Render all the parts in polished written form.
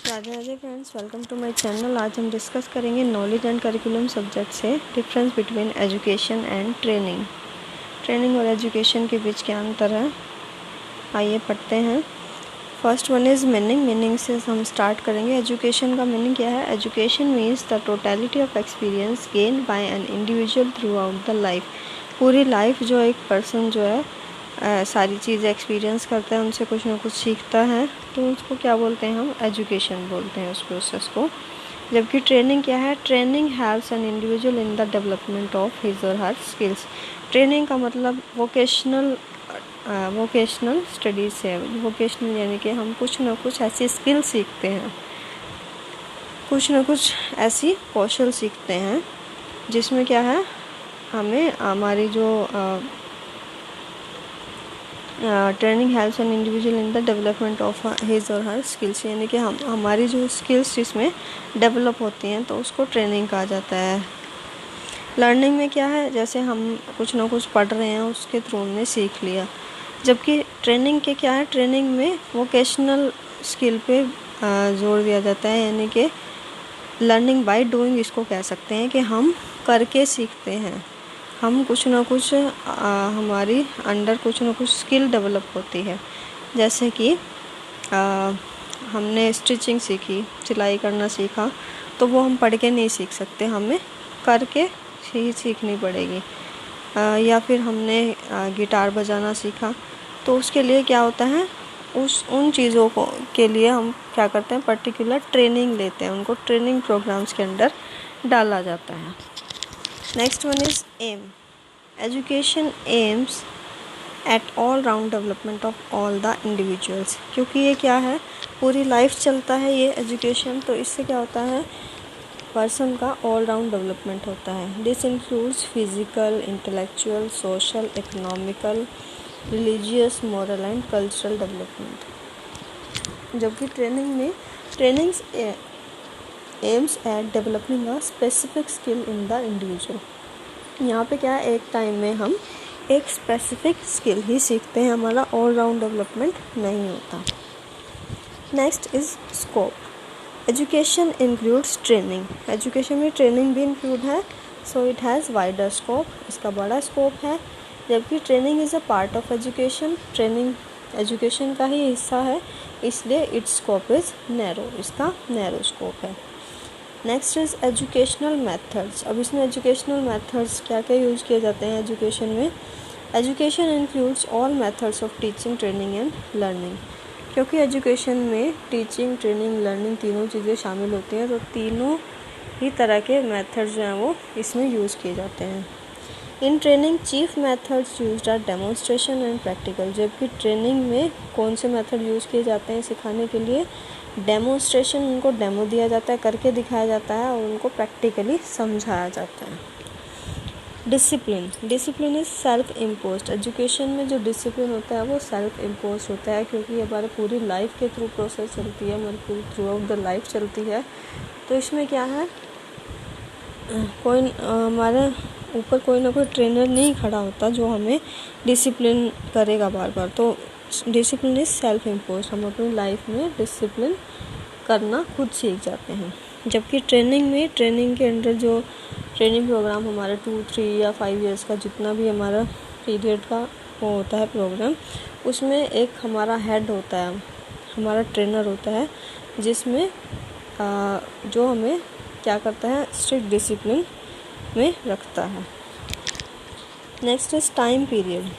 Radhe Radhe friends, welcome to my channel. आज हम discuss करेंगे नॉलेज एंड करिकुलम सब्जेक्ट से difference between education and training और एजुकेशन के बीच क्या अंतर है। आइए पढ़ते हैं। फर्स्ट वन इज़ मीनिंग से हम स्टार्ट करेंगे। एजुकेशन का मीनिंग क्या है? Education means the totality of experience gain by an individual through out the life. पूरी लाइफ जो एक पर्सन जो है सारी चीज़ें एक्सपीरियंस करता है, उनसे कुछ ना कुछ सीखता है, तो उसको क्या बोलते हैं? हम एजुकेशन बोलते हैं उस प्रोसेस को। जबकि ट्रेनिंग क्या है? Training helps an individual in the development of his और हर स्किल्स। ट्रेनिंग का मतलब वोकेशनल स्टडीज़ है। वोकेशनल यानी कि हम कुछ ना कुछ ऐसी स्किल सीखते हैं, कुछ ना कुछ ऐसी कौशल सीखते हैं जिसमें क्या है, हमें हमारी जो training helps an individual in the development of his और हर स्किल्स, यानी कि हमारी जो स्किल्स जिसमें डेवलप होती हैं तो उसको ट्रेनिंग कहा जाता है। लर्निंग में क्या है? जैसे हम कुछ ना कुछ पढ़ रहे हैं, उसके थ्रू हमने सीख लिया। जबकि ट्रेनिंग के क्या है? ट्रेनिंग में वोकेशनल स्किल पे जोर दिया जाता है, यानी कि लर्निंग बाय डूइंग इसको कह सकते हैं कि हम करके सीखते हैं। हम कुछ ना कुछ हमारी अंडर कुछ ना कुछ स्किल डेवलप होती है। जैसे कि हमने स्टिचिंग सीखी, सिलाई करना सीखा, तो वो हम पढ़ के नहीं सीख सकते, हमें करके ही सीखनी पड़ेगी। या फिर हमने गिटार बजाना सीखा, तो उसके लिए क्या होता है, उन चीज़ों को के लिए हम क्या करते हैं? पर्टिकुलर ट्रेनिंग लेते हैं, उनको ट्रेनिंग प्रोग्राम्स के अंदर डाला जाता है। Next one is aim. Education aims at all round development of all the individuals. क्योंकि ये क्या है, पूरी लाइफ चलता है ये एजुकेशन, तो इससे क्या होता है, पर्सन का ऑल राउंड डेवलपमेंट होता है। This includes physical, intellectual, social, economical, religious, moral and cultural development. जबकि trainings aims at developing a specific skill in the individual. यहाँ पे क्या है, एक टाइम में हम एक स्पेसिफिक स्किल ही सीखते हैं, हमारा ऑल राउंड डेवलपमेंट नहीं होता। Next is scope. Education includes training. Education में ट्रेनिंग भी इंक्लूड है, so it has wider scope, इसका बड़ा स्कोप है। जबकि training is a part of education, training education का ही हिस्सा है, इसलिए इट्स स्कोप इज़ नैरो, इसका नैरो स्कोप है। Next is educational methods. अब इसमें एजुकेशनल मेथड्स क्या क्या यूज़ किए जाते हैं एजुकेशन में? Education includes all methods of teaching, training and learning. क्योंकि एजुकेशन में टीचिंग, ट्रेनिंग, लर्निंग तीनों चीज़ें शामिल होती हैं, तो तीनों ही तरह के मेथड्स जो हैं वो इसमें यूज़ किए जाते हैं। In training chief methods used are demonstration and practical. जबकि ट्रेनिंग में कौन से मेथड यूज़ किए जाते हैं सिखाने के लिए? डेमोन्स्ट्रेशन, उनको डेमो दिया जाता है, करके दिखाया जाता है, और उनको प्रैक्टिकली समझाया जाता है। Discipline is self imposed. Education में जो डिसिप्लिन होता है वो सेल्फ इम्पोज होता है, क्योंकि हमारे पूरी लाइफ के थ्रू प्रोसेस चलती है, हमारी पूरी थ्रू आउट द लाइफ चलती है। तो इसमें क्या है, हमारे ऊपर कोई ना कोई ट्रेनर नहीं खड़ा होता जो हमें डिसिप्लिन करेगा बार बार। तो डिसिप्लिन इज़ सेल्फ इम्पोज, हम अपनी लाइफ में डिसिप्लिन करना खुद सीख जाते हैं। जबकि ट्रेनिंग के अंदर जो ट्रेनिंग प्रोग्राम हमारा 2, 3 या 5 ईयर्स का जितना भी हमारा पीरियड का वो होता है प्रोग्राम, उसमें एक हमारा हेड होता है, हमारा ट्रेनर होता है, जिसमें जो हमें क्या करता है, स्ट्रिक्ट डिसिप्लिन में रखता है। Next is time period.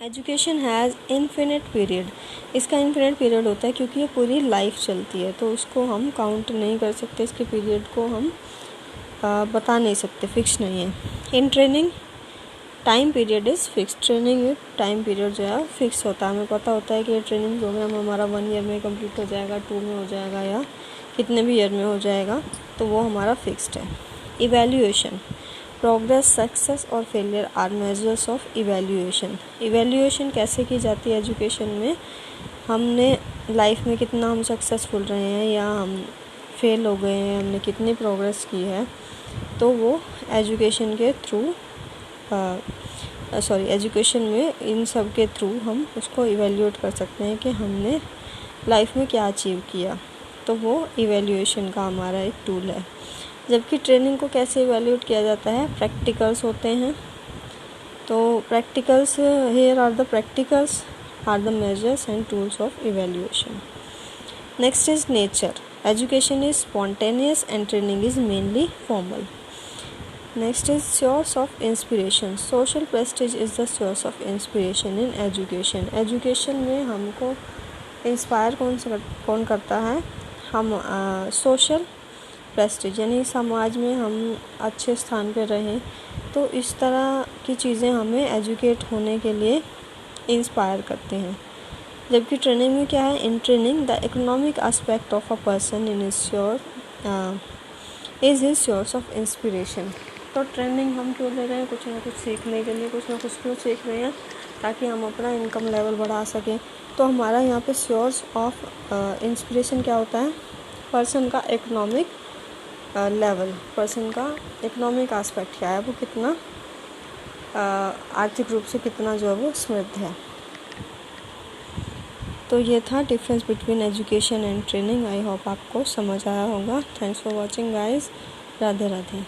Education has infinite period. इसका इन्फिनिट पीरियड होता है क्योंकि ये पूरी लाइफ चलती है, तो उसको हम काउंट नहीं कर सकते, इसके पीरियड को हम बता नहीं सकते, फिक्स नहीं है। In training time period is fix. Training में टाइम पीरियड जो है फिक्स होता है, हमें पता होता है कि ये ट्रेनिंग प्रोग्राम हमारा 1 ईयर में कंप्लीट हो जाएगा, 2 में हो जाएगा, या कितने भी ईयर में हो जाएगा, तो वो हमारा फिक्स्ड है। इवैल्यूएशन, प्रोग्रेस, सक्सेस और failure are measures of evaluation. Evaluation कैसे की जाती है एजुकेशन में? हमने लाइफ में कितना हम सक्सेसफुल रहे हैं या हम फेल हो गए हैं, हमने कितनी प्रोग्रेस की है, तो वो एजुकेशन के थ्रू एजुकेशन में इन सब के थ्रू हम उसको इवैल्यूएट कर सकते हैं कि हमने लाइफ में क्या अचीव किया। तो वो इवैल्यूएशन का हमारा एक टूल है। जबकि ट्रेनिंग को कैसे इवैल्यूएट किया जाता है, प्रैक्टिकल्स होते हैं। तो practicals, here are the practicals are the measures and tools of evaluation. Next is nature. Education is spontaneous and training is mainly formal. Next is source of inspiration. Social prestige is the source of inspiration in education. Education में हमको inspire कौन करता है, हम social Prestige, यानी समाज में हम अच्छे स्थान पर रहें, तो इस तरह की चीज़ें हमें एजुकेट होने के लिए इंस्पायर करते हैं। जबकि ट्रेनिंग में क्या है, in training the economic aspect of a person in is his source of inspiration. तो ट्रेनिंग हम क्यों ले रहे हैं, कुछ ना कुछ सीखने के लिए, कुछ ना कुछ क्यों सीख रहे हैं, ताकि हम अपना इनकम लेवल बढ़ा सकें। तो हमारा यहाँ पे सोर्स ऑफ इंस्पिरेशन क्या होता है, पर्सन का इकोनॉमिक लेवल, पर्सन का इकोनॉमिक एस्पेक्ट क्या है, वो कितना आर्थिक रूप से कितना जो है वो समृद्ध है। तो ये था difference between education and training. I hope आपको समझ आया होगा। Thanks for watching guys. Radhe Radhe.